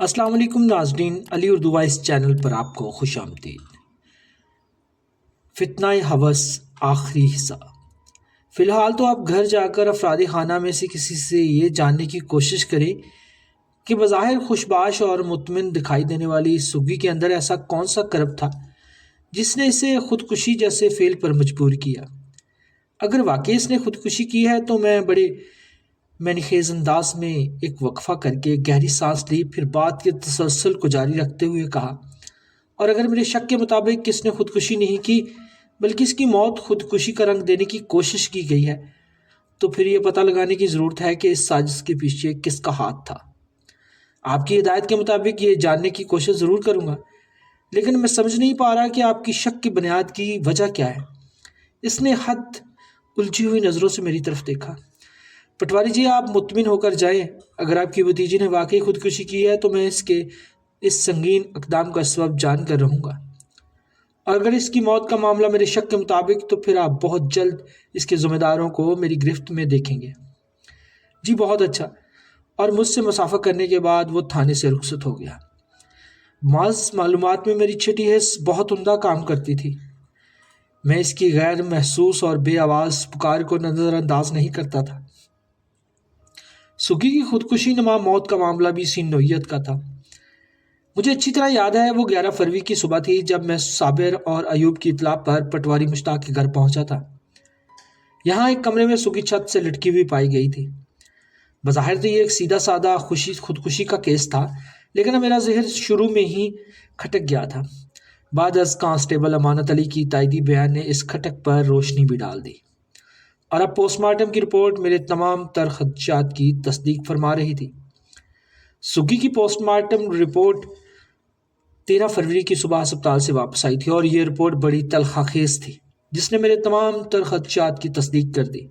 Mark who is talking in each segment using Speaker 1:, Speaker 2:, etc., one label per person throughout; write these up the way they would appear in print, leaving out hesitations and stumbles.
Speaker 1: السلام علیکم ناظرین، علی اردو وائس چینل پر آپ کو خوش آمدید۔ فتنہ ہوس آخری حصہ۔ فی الحال تو آپ گھر جا کر افراد خانہ میں سے کسی سے یہ جاننے کی کوشش کریں کہ بظاہر خوشباش اور مطمئن دکھائی دینے والی سگی کے اندر ایسا کون سا کرب تھا جس نے اسے خودکشی جیسے فعل پر مجبور کیا۔ اگر واقعی اس نے خودکشی کی ہے تو میں بڑے خیز انداز میں ایک وقفہ کر کے گہری سانس لی، پھر بات کے تسلسل کو جاری رکھتے ہوئے کہا، اور اگر میرے شک کے مطابق اس نے خودکشی نہیں کی بلکہ اس کی موت خودکشی کا رنگ دینے کی کوشش کی گئی ہے تو پھر یہ پتہ لگانے کی ضرورت ہے کہ اس سازش کے پیچھے کس کا ہاتھ تھا۔ آپ کی ہدایت کے مطابق یہ جاننے کی کوشش ضرور کروں گا، لیکن میں سمجھ نہیں پا رہا کہ آپ کی شک کی بنیاد کی وجہ کیا ہے۔ اس نے حد الجھی ہوئی نظروں سے میری طرف دیکھا۔ پٹواری جی، آپ مطمئن ہو کر جائیں، اگر آپ کی بھتیجی نے واقعی خودکشی کی ہے تو میں اس سنگین اقدام کا سبب جان کر رہوں گا، اور اگر اس کی موت کا معاملہ میرے شک کے مطابق تو پھر آپ بہت جلد اس کے ذمہ داروں کو میری گرفت میں دیکھیں گے۔ جی بہت اچھا۔ اور مجھ سے مصافحہ کرنے کے بعد وہ تھانے سے رخصت ہو گیا۔ محض معلومات میں میری چھٹی حص بہت عمدہ کام کرتی تھی۔ میں اس کی غیر محسوس اور بے آواز پکار کو نظر انداز نہیں کرتا تھا۔ سگی کی خودکشی نما موت کا معاملہ بھی اسی نوعیت کا تھا۔ مجھے اچھی طرح یاد ہے وہ 11 فروری کی صبح تھی جب میں صابر اور ایوب کی اطلاع پر پٹواری مشتاق کے گھر پہنچا تھا۔ یہاں ایک کمرے میں سگی چھت سے لٹکی ہوئی پائی گئی تھی۔ بظاہر تو یہ ایک سیدھا سادہ خودکشی کا کیس تھا، لیکن میرا ذہن شروع میں ہی کھٹک گیا تھا۔ بعد از کانسٹیبل امانت علی کی تائیدی بیان نے اس کھٹک پر روشنی بھی ڈال دی، اور اب پوسٹ مارٹم کی رپورٹ میرے تمام تر خدشات کی تصدیق فرما رہی تھی۔ سگی کی پوسٹ مارٹم رپورٹ 13 فروری کی صبح ہسپتال سے واپس آئی تھی، اور یہ رپورٹ بڑی تلخیز تھی جس نے میرے تمام تر خدشات کی تصدیق کر دی۔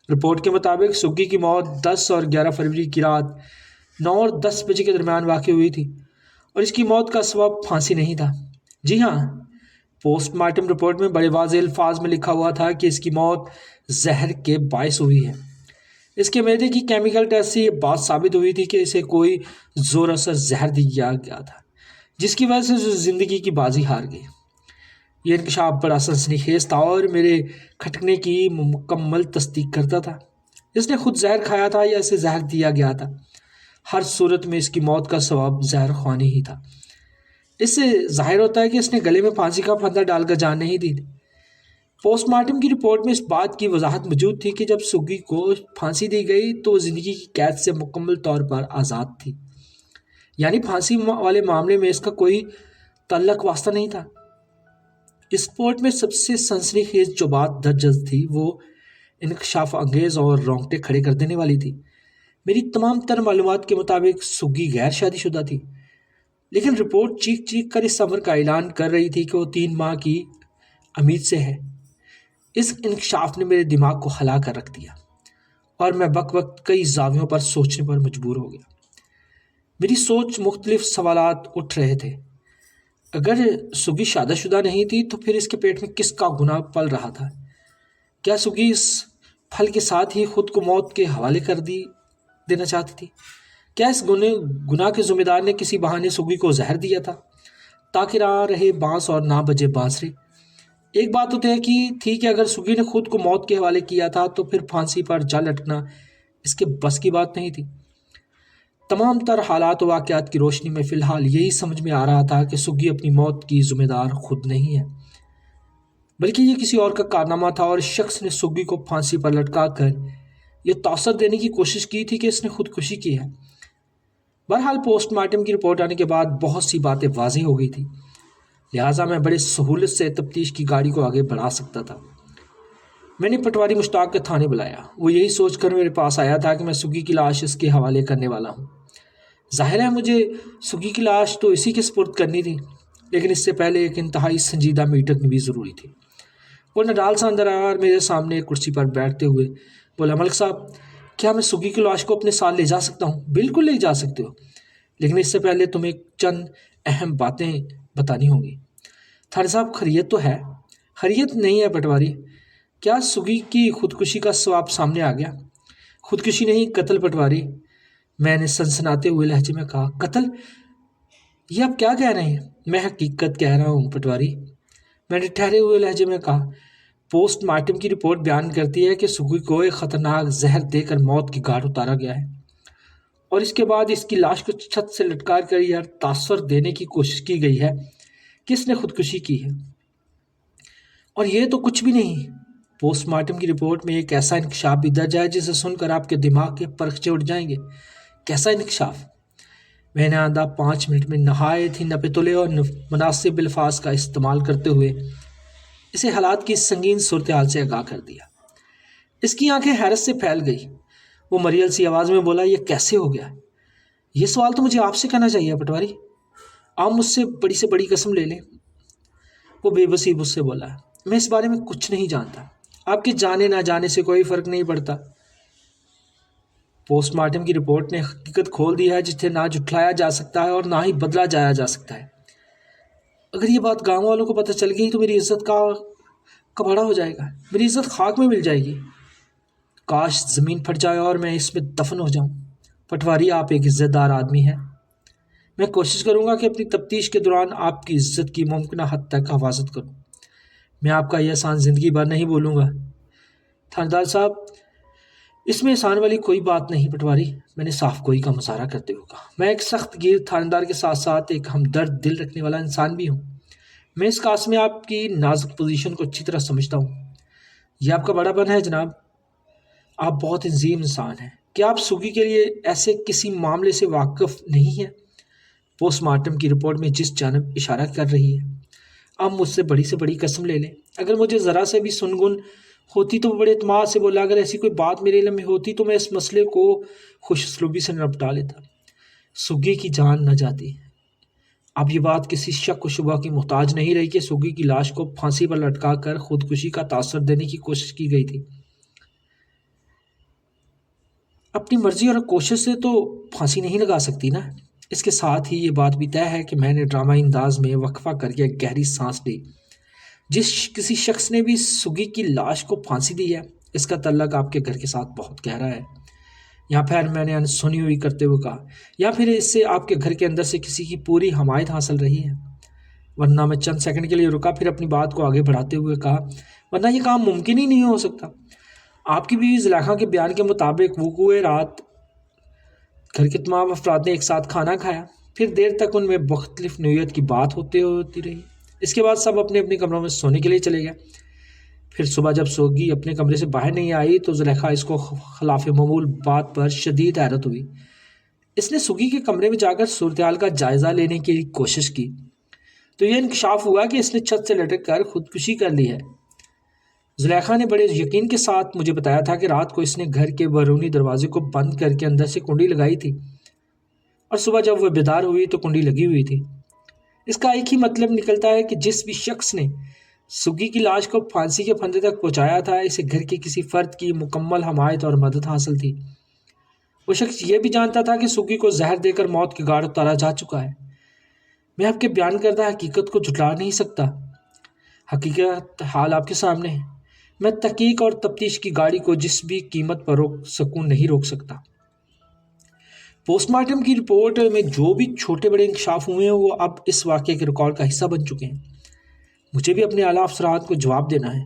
Speaker 1: رپورٹ کے مطابق سگی کی موت 10 اور 11 فروری کی رات 9 اور 10 بجے کے درمیان واقع ہوئی تھی، اور اس کی موت کا سبب پھانسی نہیں تھا۔ جی ہاں، پوسٹ مارٹم رپورٹ میں بڑے واضح الفاظ میں لکھا ہوا تھا کہ اس کی موت زہر کے باعث ہوئی ہے۔ اس کے معدے کی کیمیکل ٹیسٹ سے یہ بات ثابت ہوئی تھی کہ اسے کوئی زور اثر زہر دیا گیا تھا، جس کی وجہ سے زندگی کی بازی ہار گئی۔ یہ انکشاف بڑا سنسنی خیز تھا اور میرے کھٹکنے کی مکمل تصدیق کرتا تھا۔ اس نے خود زہر کھایا تھا یا اسے زہر دیا گیا تھا، ہر صورت میں اس کی موت کا سبب زہر خوانی ہی تھا۔ اس سے ظاہر ہوتا ہے کہ اس نے گلے میں پھانسی کا پھندا ڈال کر جان نہیں دی تھی۔ پوسٹ مارٹم کی رپورٹ میں اس بات کی وضاحت موجود تھی کہ جب سگی کو پھانسی دی گئی تو وہ زندگی کی قید سے مکمل طور پر آزاد تھی، یعنی پھانسی والے معاملے میں اس کا کوئی تعلق واسطہ نہیں تھا۔ اس رپورٹ میں سب سے سنسنی خیز جو بات درج تھی وہ انکشاف انگیز اور رونگٹے کھڑے کر دینے والی تھی۔ میری تمام تر معلومات کے مطابق سگی غیر شادی شدہ تھی، لیکن رپورٹ چیخ چیخ کر اس امر کا اعلان کر رہی تھی کہ وہ 3 ماہ کی امید سے ہے۔ اس انکشاف نے میرے دماغ کو ہلا کر رکھ دیا، اور میں وقت وقت کئی زاویوں پر سوچنے پر مجبور ہو گیا۔ میری سوچ مختلف سوالات اٹھ رہے تھے۔ اگر سگی شادی شدہ نہیں تھی تو پھر اس کے پیٹ میں کس کا گناہ پل رہا تھا؟ کیا سگی اس پھل کے ساتھ ہی خود کو موت کے حوالے کر دینا چاہتی تھی؟ کیا اس گناہ کے ذمہ دار نے کسی بہانے سگی کو زہر دیا تھا تاکہ نہ رہے بانس اور نہ بجے بانسری؟ ایک بات تو طے کی تھی کہ اگر سگی نے خود کو موت کے حوالے کیا تھا تو پھر پھانسی پر جا لٹکنا اس کے بس کی بات نہیں تھی۔ تمام تر حالات و واقعات کی روشنی میں فی الحال یہی سمجھ میں آ رہا تھا کہ سگی اپنی موت کی ذمہ دار خود نہیں ہے، بلکہ یہ کسی اور کا کارنامہ تھا، اور اس شخص نے سگی کو پھانسی پر لٹکا کر یہ تاثر دینے کی کوشش کی تھی کہ اس نے خودکشی کی ہے۔ بہرحال پوسٹ مارٹم کی رپورٹ آنے کے بعد بہت سی باتیں واضح ہو گئی تھی، لہٰذا میں بڑے سہولت سے تفتیش کی گاڑی کو آگے بڑھا سکتا تھا۔ میں نے پٹواری مشتاق کے تھانے بلایا۔ وہ یہی سوچ کر میرے پاس آیا تھا کہ میں سگی کی لاش اس کے حوالے کرنے والا ہوں۔ ظاہر ہے مجھے سگی کی لاش تو اسی کے سپرد کرنی تھی، لیکن اس سے پہلے ایک انتہائی سنجیدہ میٹنگ بھی ضروری تھی۔ وہ نڈال سا اندر آیا اور میرے سامنے ایک کرسی پر بیٹھتے ہوئے بولا، ملک صاحب، کیا میں سگی کی لاش کو اپنے ساتھ لے جا سکتا ہوں؟ بالکل لے جا سکتے ہو، لیکن اس سے پہلے تمہیں چند اہم باتیں بتانی ہوں گی۔ تھانے صاحب، خیریت تو ہے؟ خیریت نہیں ہے پٹواری۔ کیا سگی کی خودکشی کا سواب سامنے آ گیا؟ خودکشی نہیں، قتل پٹواری۔ میں نے سنسناتے ہوئے لہجے میں کہا۔ قتل؟ یہ آپ کیا کہہ رہے ہیں؟ میں حقیقت کہہ رہا ہوں پٹواری، میں نے ٹھہرے ہوئے لہجے میں کہا۔ پوسٹ مارٹم کی رپورٹ بیان کرتی ہے کہ سگی کو ایک خطرناک زہر دے کر موت کی گھاٹ اتارا گیا ہے، اور اس کے بعد اس کی لاش کو چھت سے لٹکا کر یہ تاثر دینے کی کوشش کی گئی ہے کہ اس نے خودکشی کی ہے، اور یہ تو کچھ بھی نہیں۔ پوسٹ مارٹم کی رپورٹ میں ایک ایسا انکشاف بھی درج ہے جسے سن کر آپ کے دماغ کے پرخچے اٹھ جائیں گے۔ کیسا انکشاف؟ میں نے آندہ 5 منٹ میں نہایت ہی نپے تلے اور مناسب الفاظ کا استعمال کرتے ہوئے اسے حالات کی سنگین صورتحال سے آگاہ کر دیا۔ اس کی آنکھیں حیرت سے پھیل گئی۔ وہ مریل سی آواز میں بولا، یہ کیسے ہو گیا؟ یہ سوال تو مجھے آپ سے کرنا چاہیے پٹواری، آپ مجھ سے بڑی قسم لے لیں۔ وہ بے بسی مجھ سے بولا، میں اس بارے میں کچھ نہیں جانتا، آپ کے جانے نہ جانے سے کوئی فرق نہیں پڑتا۔ پوسٹ مارٹم کی رپورٹ نے حقیقت کھول دی ہے جسے نہ جھٹلایا جا سکتا ہے اور نہ ہی بدلا جایا جا سکتا ہے۔ اگر یہ بات گاؤں والوں کو پتہ چل گئی تو میری عزت کا کباڑا ہو جائے گا، میری عزت خاک میں مل جائے گی۔ کاش زمین پھٹ جائے اور میں اس میں دفن ہو جاؤں۔ پٹواری، آپ ایک عزت دار آدمی ہیں، میں کوشش کروں گا کہ اپنی تفتیش کے دوران آپ کی عزت کی ممکنہ حد تک حفاظت کروں۔ میں آپ کا یہ احسان زندگی بھر نہیں بولوں گا۔ تھاندار صاحب، اس میں احسان والی کوئی بات نہیں پٹواری، میں نے صاف گوئی کا مظاہرہ کرتے ہوئے کہا۔ میں ایک سخت گیر تھاندار کے ساتھ ساتھ ایک ہمدرد دل رکھنے والا انسان بھی ہوں۔ میں اس کاس میں آپ کی نازک پوزیشن کو اچھی طرح سمجھتا ہوں۔ یہ آپ کا بڑا پن ہے جناب، آپ بہت عظیم انسان ہیں۔ کیا آپ سگی کے لیے ایسے کسی معاملے سے واقف نہیں ہیں؟ پوسٹ مارٹم کی رپورٹ میں جس جانب اشارہ کر رہی ہے، آپ مجھ سے بڑی قسم لے لیں۔ اگر مجھے ذرا سے بھی سنگن ہوتی تو وہ بڑے اعتماد سے بولا، اگر ایسی کوئی بات میرے علم میں ہوتی تو میں اس مسئلے کو خوش اسلوبی سے نپٹا لیتا، سگی کی جان نہ جاتی۔ اب یہ بات کسی شک و شبہ کی محتاج نہیں رہی کہ سگی کی لاش کو پھانسی پر لٹکا کر خودکشی کا تاثر دینے کی کوشش کی گئی تھی۔ اپنی مرضی اور کوشش سے تو پھانسی نہیں لگا سکتی نا۔ اس کے ساتھ ہی یہ بات بھی طے ہے کہ میں نے ڈرامائی انداز میں وقفہ کر کے ایک گہری سانس لی۔ کسی شخص نے بھی سگی کی لاش کو پھانسی دی ہے، اس کا تعلق آپ کے گھر کے ساتھ بہت گہرا ہے۔ یا پھر میں نے انسنی ہوئی کرتے ہوئے کہا، یا پھر اس سے آپ کے گھر کے اندر سے کسی کی پوری حمایت حاصل رہی ہے۔ ورنہ میں چند سیکنڈ کے لیے رکا، پھر اپنی بات کو آگے بڑھاتے ہوئے کہا، ورنہ یہ کام ممکن ہی نہیں ہو سکتا۔ آپ کی بیوی زلیخا کے بیان کے مطابق وقوع رات گھر کے تمام افراد نے ایک ساتھ کھانا کھایا، پھر دیر تک ان میں مختلف نوعیت کی بات ہوتی رہی۔ اس کے بعد سب اپنے اپنے کمروں میں سونے کے لیے چلے گئے۔ پھر صبح جب سوگی اپنے کمرے سے باہر نہیں آئی تو زلیخا اس کو خلاف معمول بات پر شدید حیرت ہوئی۔ اس نے سگی کے کمرے میں جا کر صورتحال کا جائزہ لینے کی کوشش کی تو یہ انکشاف ہوا کہ اس نے چھت سے لٹک کر خودکشی کر لی ہے۔ زلیخا نے بڑے یقین کے ساتھ مجھے بتایا تھا کہ رات کو اس نے گھر کے بیرونی دروازے کو بند کر کے اندر سے کنڈی لگائی تھی، اور صبح جب وہ بیدار ہوئی تو کنڈی لگی ہوئی تھی۔ اس کا ایک ہی مطلب نکلتا ہے کہ جس بھی شخص نے سگی کی لاش کو پھانسی کے پھندے تک پہنچایا تھا، اسے گھر کے کسی فرد کی مکمل حمایت اور مدد حاصل تھی۔ وہ شخص یہ بھی جانتا تھا کہ سگی کو زہر دے کر موت کی گھاٹ اتارا جا چکا ہے۔ میں آپ کے بیان کردہ حقیقت کو جھٹلا نہیں سکتا، حقیقت حال آپ کے سامنے ہے۔ میں تحقیق اور تفتیش کی گاڑی کو جس بھی قیمت پر نہیں روک سکتا۔ پوسٹ مارٹم کی رپورٹ میں جو بھی چھوٹے بڑے انکشاف ہوئے ہیں وہ اب اس واقعے کے ریکارڈ کا حصہ بن چکے ہیں۔ مجھے بھی اپنے اعلیٰ افسران کو جواب دینا ہے۔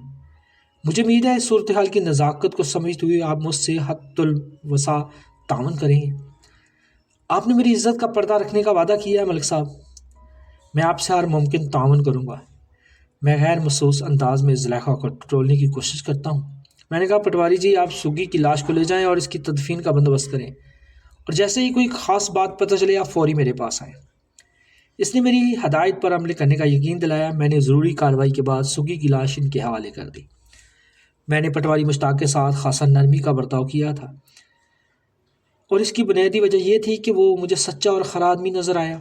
Speaker 1: مجھے امید ہے اس صورتحال کی نزاکت کو سمجھتے ہوئے آپ مجھ سے حد الوسع تعاون کریں گے۔ آپ نے میری عزت کا پردہ رکھنے کا وعدہ کیا ہے ملک صاحب، میں آپ سے ہر ممکن تعاون کروں گا۔ میں غیر محسوس انداز میں زلیخا کو ٹٹولنے کی کوشش کرتا ہوں۔ میں نے کہا، پٹواری جی، آپ سگی کی لاش کو لے جائیں اور اس کی تدفین کا بندوبست کریں، اور جیسے ہی کوئی خاص بات پتہ چلے آپ فوری میرے پاس آئیں۔ اس نے میری ہدایت پر عمل کرنے کا یقین دلایا۔ میں نے ضروری کارروائی کے بعد سگی کی لاش ان کے حوالے کر دی۔ میں نے پٹواری مشتاق کے ساتھ خاصا نرمی کا برتاؤ کیا تھا، اور اس کی بنیادی وجہ یہ تھی کہ وہ مجھے سچا اور خرا آدمی نظر آیا۔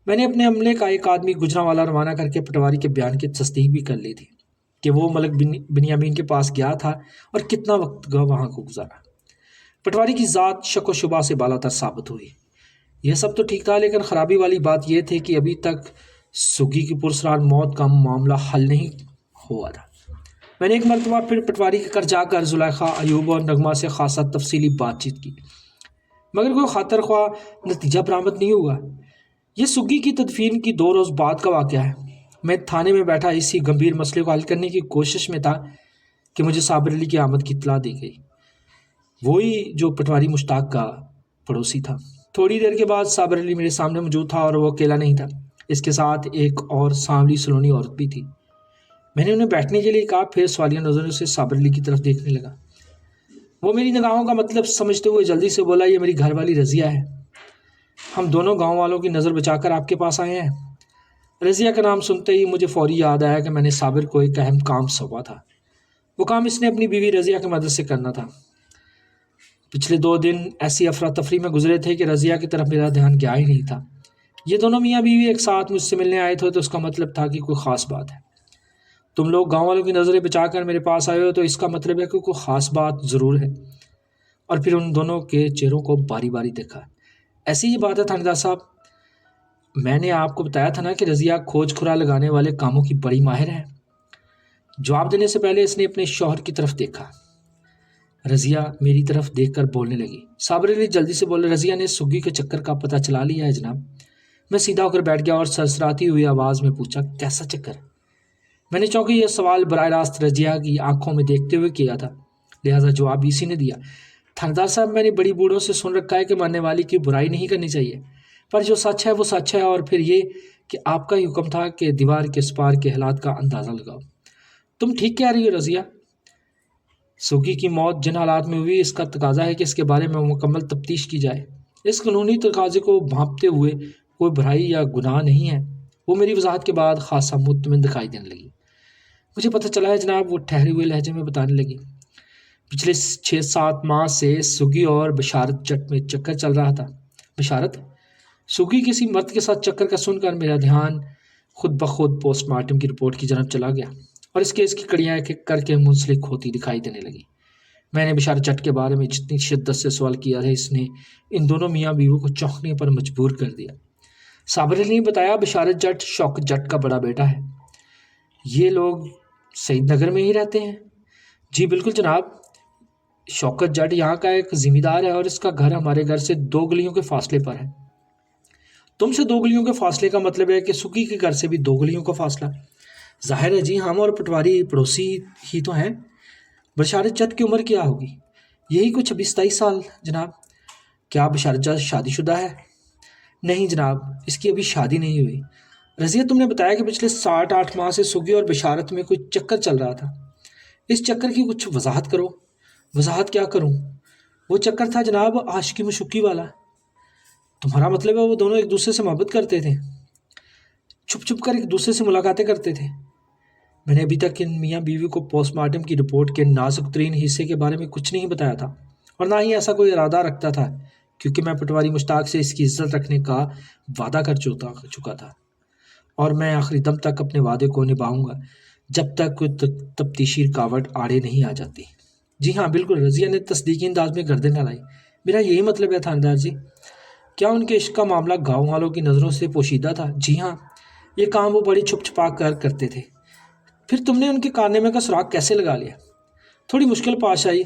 Speaker 1: میں نے اپنے عملے کا ایک آدمی گجرانوالا روانہ کر کے پٹواری کے بیان کی تصدیق بھی کر لی تھی کہ وہ ملک بنیامین کے پاس گیا تھا اور کتنا وقت وہاں کو گزارا۔ پٹواری کی ذات شک و شبہ سے بالاتر ثابت ہوئی۔ یہ سب تو ٹھیک تھا، لیکن خرابی والی بات یہ تھی کہ ابھی تک سگی کی پرسرار موت کا معاملہ حل نہیں ہوا تھا۔ میں نے ایک مرتبہ پھر پٹواری کے گھر جا کر زلیخا، ایوب اور نغمہ سے خاصا تفصیلی بات چیت کی۔ مگر کوئی خاطر خواہ نتیجہ برآمد نہیں ہوا۔ یہ سگی کی تدفین کی 2 روز بعد کا واقعہ ہے۔ میں تھانے میں بیٹھا اسی گمبھیر مسئلے کو حل کرنے کی کوشش میں تھا کہ مجھے صابر علی کی آمد کی اطلاع دی گئی، وہی جو پٹواری مشتاق کا پڑوسی تھا۔ تھوڑی دیر کے بعد صابر علی میرے سامنے موجود تھا، اور وہ اکیلا نہیں تھا، اس کے ساتھ ایک اور سانولی سلونی عورت بھی تھی۔ میں نے انہیں بیٹھنے کے لیے کہا، پھر سوالیہ نظروں سے صابر علی کی طرف دیکھنے لگا۔ وہ میری نگاہوں کا مطلب سمجھتے ہوئے جلدی سے بولا، یہ میری گھر والی رضیہ ہے، ہم دونوں گاؤں والوں کی نظر بچا کر آپ کے پاس آئے ہیں۔ رضیہ کا نام سنتے ہی مجھے فوری یاد آیا کہ میں نے صابر کو ایک اہم کام سونپا تھا۔ وہ کام اس نے اپنی بیوی رضیہ کی مدد سے کرنا تھا۔ پچھلے 2 دن ایسی افراتفری میں گزرے تھے کہ رضیہ کی طرف میرا دھیان گیا ہی نہیں تھا۔ یہ دونوں میاں بیوی ایک ساتھ مجھ سے ملنے آئے تھے تو اس کا مطلب تھا کہ کوئی خاص بات ہے۔ تم لوگ گاؤں والوں کی نظریں بچا کر میرے پاس آئے ہو تو اس کا مطلب ہے کہ کوئی خاص بات ضرور ہے۔ اور پھر ان دونوں کے چہروں کو باری باری دیکھا۔ ایسی ہی بات ہے تھانے دار صاحب، میں نے آپ کو بتایا تھا نا کہ رضیہ کھوج کھرا لگانے والے کاموں کی بڑی ماہر ہے۔ جواب دینے سے پہلے اس نے اپنے شوہر کی طرف دیکھا۔ رضیہ میری طرف دیکھ کر بولنے لگی۔ صابر علی جلدی سے بولے، رضیہ نے سگی کے چکر کا پتہ چلا لیا ہے جناب۔ میں سیدھا ہو کر بیٹھ گیا اور سرسراتی ہوئی آواز میں پوچھا، کیسا چکر؟ میں نے چونکہ یہ سوال براہ راست رضیہ کی آنکھوں میں دیکھتے ہوئے کیا تھا، لہٰذا جواب اسی نے دیا۔ تھاندار صاحب، میں نے بڑی بوڑھوں سے سن رکھا ہے کہ مرنے والی کی برائی نہیں کرنی چاہیے، پر جو سچ ہے وہ سچ ہے، اور پھر یہ کہ آپ کا ہی حکم تھا کہ دیوار کے اس پار کے حالات کا اندازہ لگاؤ۔ تم ٹھیک کہہ رہی ہو رضیہ، سگی کی موت جن حالات میں ہوئی اس کا تقاضا ہے کہ اس کے بارے میں مکمل تفتیش کی جائے۔ اس قانونی تقاضے کو بھانپتے ہوئے کوئی برائی یا گناہ نہیں ہے۔ وہ میری وضاحت کے بعد خاصا مطمئن دکھائی دینے لگی۔ مجھے پتہ چلا ہے جناب، وہ ٹھہرے ہوئے لہجے میں بتانے لگی، پچھلے 6-7 ماہ سے سگی اور بشارت جٹ میں چکر چل رہا تھا۔ بشارت؟ سگی کسی مرد کے ساتھ چکر کا سن کر میرا دھیان خود بخود پوسٹ مارٹم کی رپورٹ کی جانب چلا گیا اور اس کیس کی کڑیاں ایک ایک کر کے منسلک ہوتی دکھائی دینے لگی۔ میں نے بشارت جٹ کے بارے میں جتنی شدت سے سوال کیا تھا، اس نے ان دونوں میاں بیوی کو چونکنے پر مجبور کر دیا۔ صابر علی نے بتایا، بشارت جٹ شوکت جٹ کا بڑا بیٹا ہے۔ یہ لوگ سعید نگر میں ہی رہتے ہیں؟ جی بالکل جناب، شوکت جٹ یہاں کا ایک ذمہ دار ہے اور اس کا گھر ہمارے گھر سے 2 گلیوں کے فاصلے پر ہے۔ تم سے 2 گلیوں کے فاصلے کا مطلب ہے کہ سگی کے گھر سے بھی 2 گلیوں کا فاصلہ؟ ظاہر ہے جی، ہم اور پٹواری پڑوسی ہی تو ہیں۔ بشارت جٹ کی عمر کیا ہوگی؟ یہی کچھ 26-27 سال جناب۔ کیا بشارت جٹ شادی شدہ ہے؟ نہیں جناب، اس کی ابھی شادی نہیں ہوئی۔ رضیہ، تم نے بتایا کہ پچھلے 7-8 ماہ سے سگی اور بشارت میں کوئی چکر چل رہا تھا، اس چکر کی کچھ وضاحت کرو۔ وضاحت کیا کروں؟ وہ چکر تھا جناب عاشقی مشقی والا۔ تمہارا مطلب ہے وہ دونوں ایک دوسرے سے محبت کرتے تھے، چھپ چھپ کر ایک دوسرے سے ملاقاتیں کرتے تھے؟ میں نے ابھی تک ان میاں بیوی کو پوسٹ مارٹم کی رپورٹ کے نازک ترین حصے کے بارے میں کچھ نہیں بتایا تھا، اور نہ ہی ایسا کوئی ارادہ رکھتا تھا، کیونکہ میں پٹواری مشتاق سے اس کی عزت رکھنے کا وعدہ کر چکا تھا، اور میں آخری دم تک اپنے وعدے کو نبھاؤں گا جب تک کوئی تفتیشی رکاوٹ آڑے نہیں آ جاتی۔ جی ہاں بالکل، رضیہ نے تصدیقی انداز میں گردن ہلائی۔ میرا یہی مطلب ہے تھاندار جی۔ کیا ان کے عشق کا معاملہ گاؤں والوں کی نظروں سے پوشیدہ تھا؟ جی ہاں، یہ کام وہ بڑی چھپ چھپا کر کرتے تھے۔ پھر تم نے ان کے کارنامے کا سراغ کیسے لگا لیا؟ تھوڑی مشکل پیش آئی،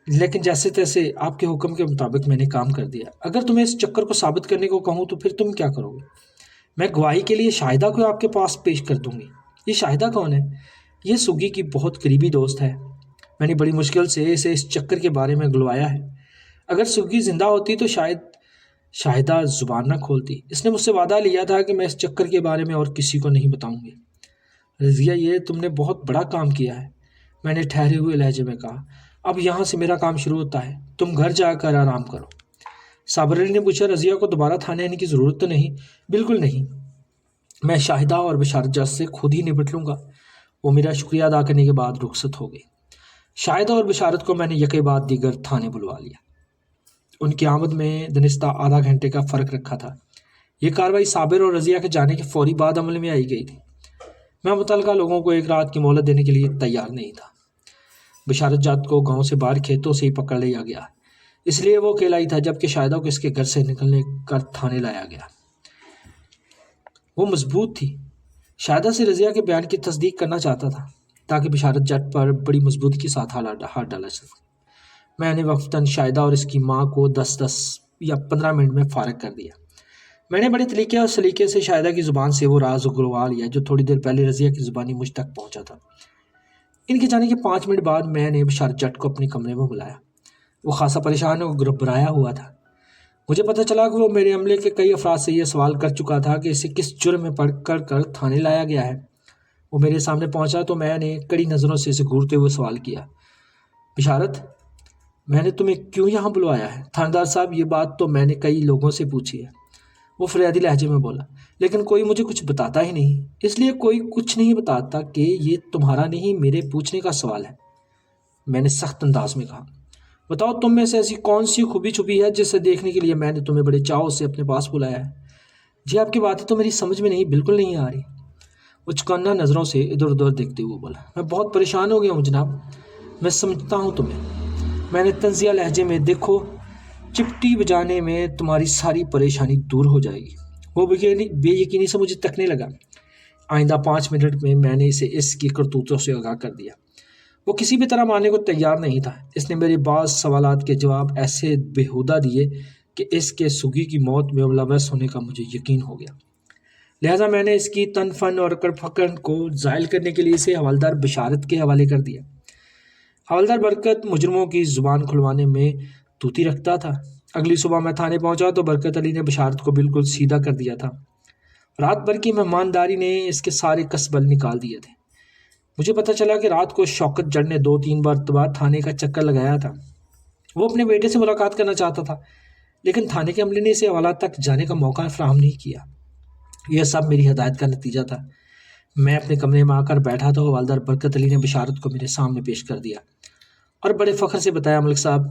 Speaker 1: لیکن جیسے تیسے آپ کے حکم کے مطابق میں نے کام کر دیا۔ اگر تمہیں اس چکر کو ثابت کرنے کو کہوں تو پھر تم کیا کرو گے؟ میں گواہی کے لیے شاہدہ کو آپ کے پاس پیش کر دوں گی۔ یہ شاہدہ کون ہے؟ یہ سگی کی بہت قریبی دوست ہے۔ میں نے بڑی مشکل سے اسے اس چکر کے بارے میں گلوایا ہے۔ اگر سگی زندہ ہوتی تو شاید شاہدہ زبان نہ کھولتی۔ اس نے مجھ سے وعدہ لیا تھا کہ میں اس چکر کے بارے میں اور کسی کو نہیں بتاؤں گی۔ رضیہ، یہ تم نے بہت بڑا کام کیا ہے، میں نے ٹھہرے ہوئے لہجے میں کہا۔ اب یہاں سے میرا کام شروع ہوتا ہے، تم گھر جا کر آرام کرو۔ صابر علی نے پوچھا، رضیہ کو دوبارہ تھانے آنے کی ضرورت تو نہیں؟ بالکل نہیں، میں شاہدہ اور بشارت جٹ سے خود ہی نپٹ لوں گا۔ وہ میرا شکریہ ادا کرنے کے بعد رخصت ہو گئی۔ شاہدہ اور بشارت کو میں نے یکے بعد دیگر تھانے بلوا لیا۔ ان کی آمد میں دنستہ آدھا گھنٹے کا فرق رکھا تھا۔ یہ کارروائی صابر اور رضیہ کے جانے کے فوری بعد عمل میں آئی گئی تھی۔ میں متعلقہ لوگوں کو ایک رات کی مہلت دینے کے لیے تیار نہیں تھا۔ بشارت جات کو گاؤں سے باہر کھیتوں سے ہی پکڑ لیا گیا، اس لیے وہ اکیلا ہی تھا، جبکہ شاہدہ کو اس کے گھر سے نکلنے کر تھانے لایا گیا۔ وہ مضبوط تھی۔ شاہدہ سے رضیہ کے بیان کی تصدیق کرنا چاہتا تھا تاکہ بشارت جٹ پر بڑی مضبوطی کے ساتھ ہاتھ ڈالا سکے۔ میں نے وقتاً شاہدہ اور اس کی ماں کو 10 یا 15 منٹ میں فارغ کر دیا۔ میں نے بڑے طریقے اور سلیقے سے شاہدہ کی زبان سے وہ راز اگلوا لیا جو تھوڑی دیر پہلے رضیہ کی زبانی مجھ تک پہنچا تھا۔ ان کے جانے کے 5 منٹ بعد میں نے بشارت جٹ کو اپنے کمرے میں بلایا۔ وہ خاصا پریشان اور گھبرایا ہوا تھا۔ مجھے پتہ چلا کہ وہ میرے عملے کے کئی افراد سے یہ سوال کر چکا تھا کہ اسے کس جرم میں پکڑ کر تھانے لایا گیا ہے۔ وہ میرے سامنے پہنچا تو میں نے کڑی نظروں سے اسے گھورتے ہوئے سوال کیا، بشارت، میں نے تمہیں کیوں یہاں بلوایا ہے؟ تھاندار صاحب، یہ بات تو میں نے کئی لوگوں سے پوچھی ہے، وہ فریادی لہجے میں بولا، لیکن کوئی مجھے کچھ بتاتا ہی نہیں، اس لیے کوئی کچھ نہیں بتاتا کہ یہ تمہارا نہیں میرے پوچھنے کا سوال ہے، میں نے سخت انداز میں کہا۔ بتاؤ تم میں سے ایسی کون سی خوبی چھپی ہے جسے دیکھنے کے لیے میں نے تمہیں بڑے چاؤ سے اپنے پاس بلایا ہے؟ جی آپ کی باتیں تو میری سمجھ میں نہیں، بالکل نہیں آ رہی، وہ چکنا نظروں سے ادھر ادھر دیکھتے ہوئے بولا۔ میں بہت پریشان ہو گیا ہوں جناب، میں سمجھتا ہوں تمہیں، میں نے طنزیہ لہجے میں، دیکھو چپٹی بجانے میں تمہاری ساری پریشانی دور ہو جائے گی۔ وہ بے یقینی سے مجھے تکنے لگا۔ آئندہ 5 منٹ میں نے اسے اس کی کرتوتوں سے آگاہ کر دیا۔ وہ کسی بھی طرح ماننے کو تیار نہیں تھا۔ اس نے میرے بعض سوالات کے جواب ایسے بےہودہ دیے کہ اس کے سگی کی موت میں ملوث ہونے کا مجھے یقین ہو گیا۔ لہٰذا میں نے اس کی تن فن اور اکڑ پکڑ کو زائل کرنے کے لیے اسے حوالدار بشارت کے حوالے کر دیا۔ حوالدار برکت مجرموں کی زبان کھلوانے میں توتی رکھتا تھا۔ اگلی صبح میں تھانے پہنچا تو برکت علی نے بشارت کو بالکل سیدھا کر دیا تھا۔ رات بھر کی مہمانداری نے اس کے سارے کسبل نکال دیے تھے۔ مجھے پتہ چلا کہ رات کو شوکت جڑ نے 2-3 مرتبہ تھانے کا چکر لگایا تھا۔ وہ اپنے بیٹے سے ملاقات کرنا چاہتا تھا، لیکن تھانے کے عملے نے اسے حوالہ تک جانے کا موقع فراہم نہیں کیا۔ یہ سب میری ہدایت کا نتیجہ تھا۔ میں اپنے کمرے میں آ کر بیٹھا تو حوالدار برکت علی نے بشارت کو میرے سامنے پیش کر دیا اور بڑے فخر سے بتایا، ملک صاحب،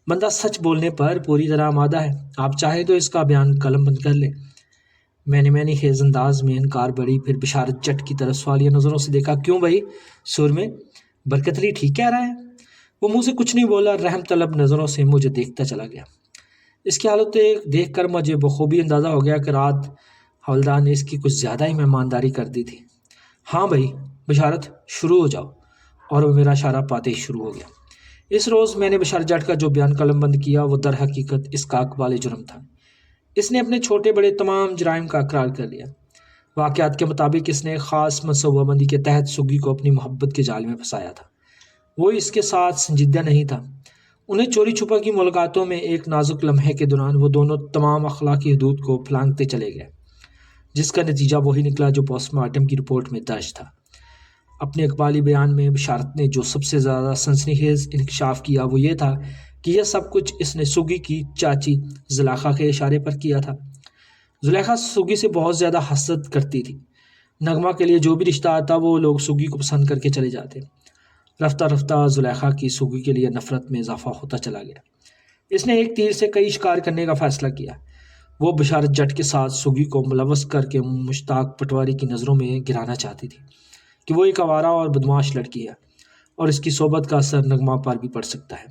Speaker 1: بندہ سچ بولنے پر پوری طرح آمادہ ہے، آپ چاہیں تو اس کا بیان قلم بند کر لیں۔ میں نے خیز انداز میں انکار بڑی، پھر بشارت جٹ کی طرف سوالیہ نظروں سے دیکھا۔ کیوں بھائی، سر میں برکت علی ٹھیک کہہ رہا ہے؟ وہ منہ سے کچھ نہیں بولا، رحم طلب نظروں سے مجھے دیکھتا چلا گیا۔ اس کی حالت دیکھ کر مجھے بخوبی اندازہ ہو گیا کہ رات حوالدار نے اس کی کچھ زیادہ ہی مہمانداری کر دی تھی۔ ہاں بھائی بشارت، شروع ہو جاؤ، اور وہ میرا اشارہ پاتے ہی شروع ہو گیا۔ اس روز میں نے بشارت جٹ کا جو بیان قلم بند کیا وہ در حقیقت اس کا اقبال جرم تھا۔ اس نے اپنے چھوٹے بڑے تمام جرائم کا اقرار کر لیا۔ واقعات کے مطابق اس نے خاص منصوبہ بندی کے تحت سگی کو اپنی محبت کے جال میں پھنسایا تھا۔ وہ اس کے ساتھ سنجیدہ نہیں تھا۔ انہیں چوری چھپا کی ملاقاتوں میں ایک نازک لمحے کے دوران وہ دونوں تمام اخلاقی حدود کو پھلانگتے چلے گئے، جس کا نتیجہ وہی نکلا جو پوسٹ مارٹم کی رپورٹ میں درج تھا۔ اپنے اقبالی بیان میں بشارت نے جو سب سے زیادہ سنسنی خیز انکشاف کیا وہ یہ تھا کہ یہ سب کچھ اس نے سگی کی چاچی زلیخا کے اشارے پر کیا تھا۔ زلیخا سگی سے بہت زیادہ حسد کرتی تھی۔ نغمہ کے لیے جو بھی رشتہ آتا وہ لوگ سگی کو پسند کر کے چلے جاتے۔ رفتہ رفتہ زلیخا کی سگی کے لیے نفرت میں اضافہ ہوتا چلا گیا۔ اس نے ایک تیر سے کئی شکار کرنے کا فیصلہ کیا۔ وہ بشارت جٹ کے ساتھ سگی کو ملوث کر کے مشتاق پٹواری کی نظروں میں گرانا چاہتی تھی کہ وہ ایک آوارہ اور بدمعاش لڑکی ہے اور اس کی صحبت کا اثر نغمہ پر بھی پڑ سکتا ہے۔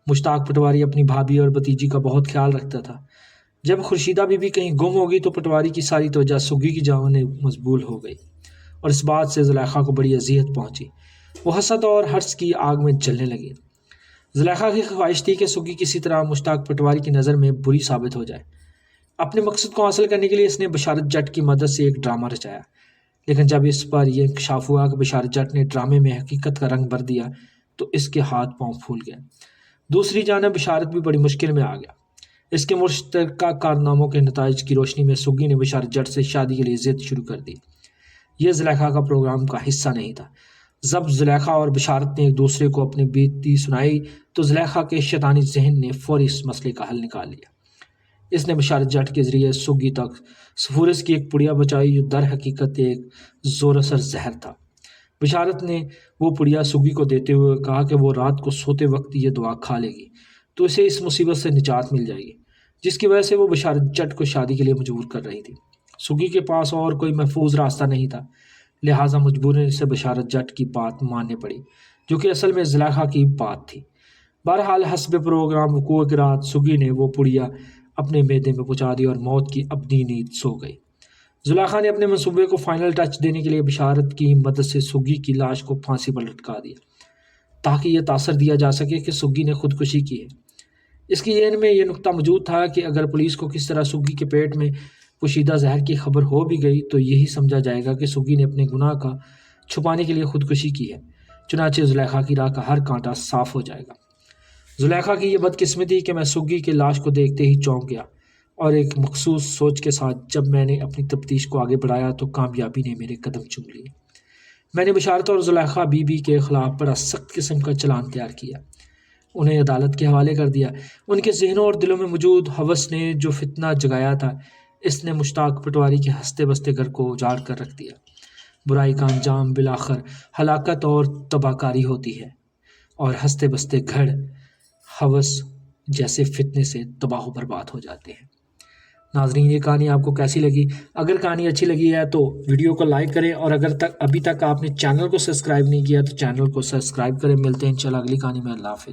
Speaker 1: مشتاق پٹواری اپنی بھابھی اور بھتیجی کا بہت خیال رکھتا تھا۔ جب خورشیدہ بی بی کہیں گم ہوگی تو پٹواری کی ساری توجہ سگی کی جانب مضبول ہو گئی اور اس بات سے زلیخا کو بڑی اذیت پہنچی۔ وہ حسد اور حرص کی آگ میں جلنے لگی۔ زلیخا کی خواہش تھی کہ سگی کسی طرح مشتاق پٹواری کی نظر میں بری ثابت ہو جائے۔ اپنے مقصد کو حاصل کرنے کے لیے اس نے بشارت جٹ کی مدد سے ایک ڈرامہ رچایا، لیکن جب اس پر یہ انکشاف ہوا کہ بشارت جٹ نے ڈرامے میں حقیقت کا رنگ بھر دیا تو اس کے ہاتھ پاؤں پھول گئے۔ دوسری جانب بشارت بھی بڑی مشکل میں آ گیا۔ اس کے مشترکہ کارناموں کے نتائج کی روشنی میں سگی نے بشارت جٹ سے شادی کے لیے ضد شروع کر دی۔ یہ زلیخا کا پروگرام کا حصہ نہیں تھا۔ جب زلیخا اور بشارت نے ایک دوسرے کو اپنی بیتی سنائی تو زلیخا کے شیطانی ذہن نے فوری اس مسئلے کا حل نکال لیا۔ اس نے بشارت جٹ کے ذریعے سگی تک سفورس کی ایک پڑیا بچائی جو در حقیقت ایک زور اثر زہر تھا۔ بشارت نے وہ پڑیا سگی کو دیتے ہوئے کہا کہ وہ رات کو سوتے وقت یہ دوا کھا لے گی تو اسے اس مصیبت سے نجات مل جائے گی، جس کی وجہ سے وہ بشارت جٹ کو شادی کے لیے مجبور کر رہی تھی۔ سگی کے پاس اور کوئی محفوظ راستہ نہیں تھا، لہٰذا مجبوراً اسے بشارت جٹ کی بات ماننی پڑی، جو کہ اصل میں زلیخا کی بات تھی۔ بہرحال حسب پروگرام وقوع کی رات سگی نے وہ پڑیا اپنے معدے میں پہنچا دی اور موت کی ابدی نیند سو گئی۔ زلیخا نے اپنے منصوبے کو فائنل ٹچ دینے کے لیے بشارت کی مدد سے سگی کی لاش کو پھانسی پر لٹکا دیا۔ تاکہ یہ تاثر دیا جا سکے کہ سگی نے خودکشی کی ہے۔ اس کی ذہن میں یہ نقطہ موجود تھا کہ اگر پولیس کو کس طرح سگی کے پیٹ میں پوشیدہ زہر کی خبر ہو بھی گئی تو یہی سمجھا جائے گا کہ سگی نے اپنے گناہ کا چھپانے کے لیے خودکشی کی ہے۔ چنانچہ زلیخا کی راہ کا ہر کانٹا صاف ہو جائے گا۔ زلیخا کی یہ بدقسمتی کہ میں سگی کی لاش کو دیکھتے ہی چونک گیا، اور ایک مخصوص سوچ کے ساتھ جب میں نے اپنی تفتیش کو آگے بڑھایا تو کامیابی نے میرے قدم چوم لیے۔ میں نے بشارت اور زلیخا بی بی کے خلاف بڑا سخت قسم کا چلان تیار کیا، انہیں عدالت کے حوالے کر دیا۔ ان کے ذہنوں اور دلوں میں موجود ہوس نے جو فتنہ جگایا تھا، اس نے مشتاق پٹواری کے ہنستے بستے گھر کو اجاڑ کر رکھ دیا۔ برائی کا انجام بالآخر ہلاکت اور تباہ کاری ہوتی ہے، اور ہنستے بستے گھر ہوس جیسے فتنے سے تباہ و برباد ہو جاتے ہیں۔ ناظرین، یہ کہانی آپ کو کیسی لگی؟ اگر کہانی اچھی لگی ہے تو ویڈیو کو لائک کریں، اور اگر ابھی تک آپ نے چینل کو سبسکرائب نہیں کیا تو چینل کو سبسکرائب کریں۔ ملتے ہیں انشاءاللہ اگلی کہانی میں۔ اللہ حافظ۔